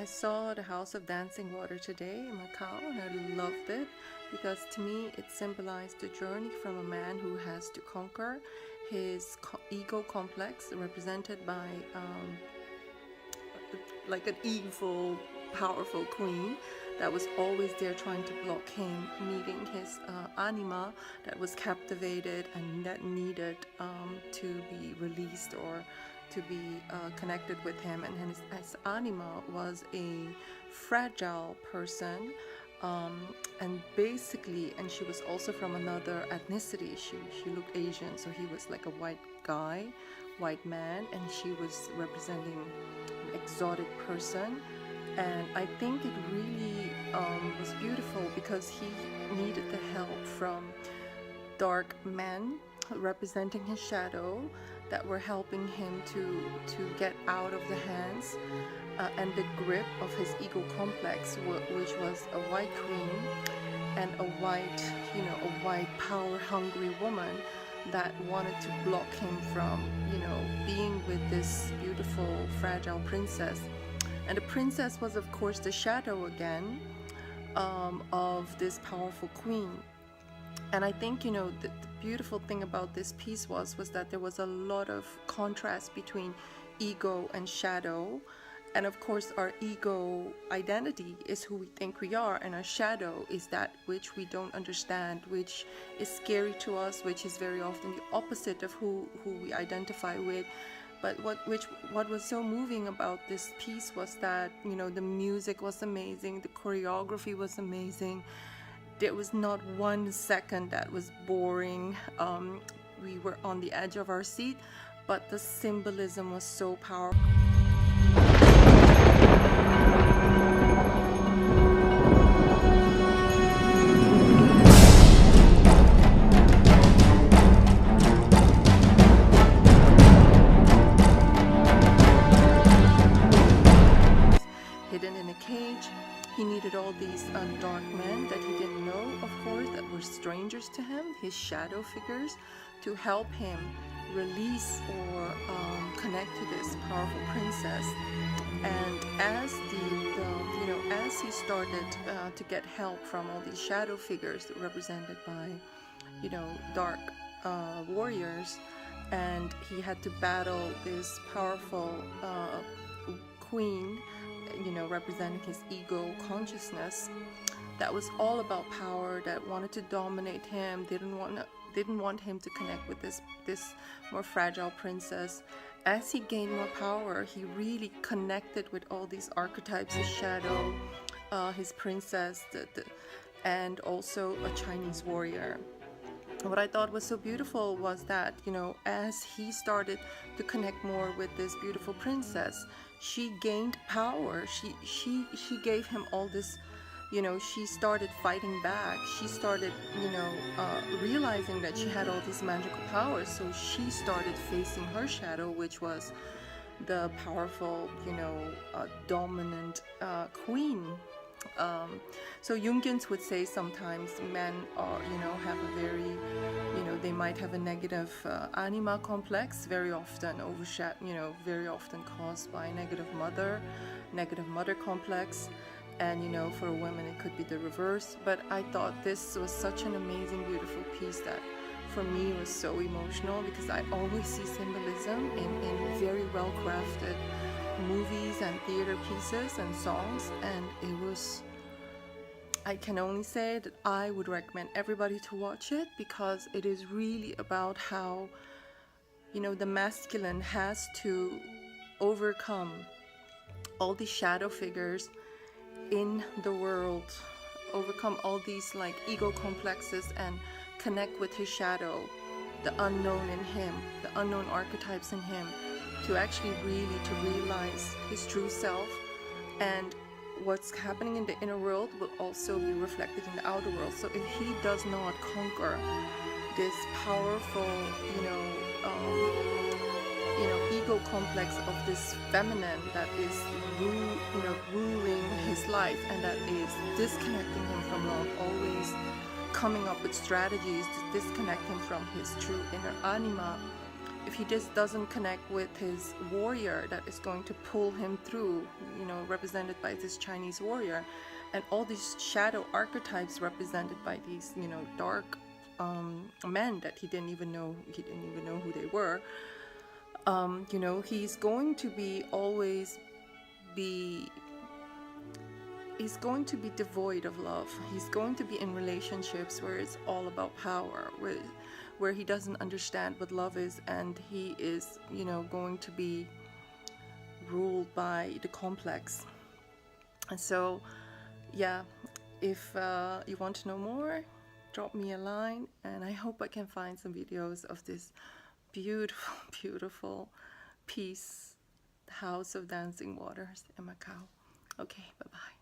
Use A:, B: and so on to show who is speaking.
A: I saw the House of Dancing Water today in Macau, and I loved it because to me it symbolized the journey from a man who has to conquer his ego complex, represented by like an evil, powerful queen that was always there trying to block him meeting his anima that was captivated and that needed to be released or to be connected with him. And his anima was a fragile person, and she was also from another ethnicity. She looked Asian, so he was like a white man, and she was representing an exotic person. And I think it really was beautiful because he needed the help from dark men representing his shadow that were helping him to get out of the hands and the grip of his ego complex, which was a white queen and a white power-hungry woman that wanted to block him from, being with this beautiful, fragile princess. And the princess was, of course, the shadow again of this powerful queen. And I think, the beautiful thing about this piece was that there was a lot of contrast between ego and shadow. And of course, our ego identity is who we think we are, and our shadow is that which we don't understand, which is scary to us, which is very often the opposite of who we identify with. But what was so moving about this piece was that, the music was amazing, the choreography was amazing. There was not 1 second that was boring. We were on the edge of our seat, but the symbolism was so powerful. Hidden in a cage, he needed all these dark men that he didn't know, of course, that were strangers to him, his shadow figures, to help him release or connect to this powerful princess. And as as he started to get help from all these shadow figures represented by, dark warriors, and he had to battle this powerful queen, representing his ego consciousness that was all about power, that wanted to dominate him, didn't want him to connect with this more fragile princess. As he gained more power, he really connected with all these archetypes: his shadow, his princess, and also a Chinese warrior. What I thought was so beautiful was that, as he started to connect more with this beautiful princess, she gained power. She gave him all this, she started fighting back. She started, realizing that she had all these magical powers. So she started facing her shadow, which was the powerful, dominant queen. So Jungians would say sometimes men are, have a very, they might have a negative anima complex, very often very often caused by negative mother complex. And, for women it could be the reverse. But I thought this was such an amazing, beautiful piece that for me was so emotional, because I always see symbolism in very well crafted movies and theater pieces and songs, and I can only say that I would recommend everybody to watch it, because it is really about how, the masculine has to overcome all these shadow figures in the world, overcome all these like ego complexes and connect with his shadow, the unknown in him, the unknown archetypes in him, to actually really to realize his true self. And what's happening in the inner world will also be reflected in the outer world. So if he does not conquer this powerful, ego complex of this feminine that is ruling his life, and that is disconnecting him from love, always coming up with strategies to disconnect him from his true inner anima, if he just doesn't connect with his warrior that is going to pull him through, you know, represented by this Chinese warrior, and all these shadow archetypes represented by these, you know, dark men that he didn't even know who they were. You know, he's going to be he's going to be devoid of love. He's going to be in relationships where it's all about power, where he doesn't understand what love is, and he is, you know, going to be ruled by the complex. And so, yeah, if you want to know more, drop me a line, and I hope I can find some videos of this beautiful, beautiful piece, House of Dancing Waters in Macau. Okay, bye-bye.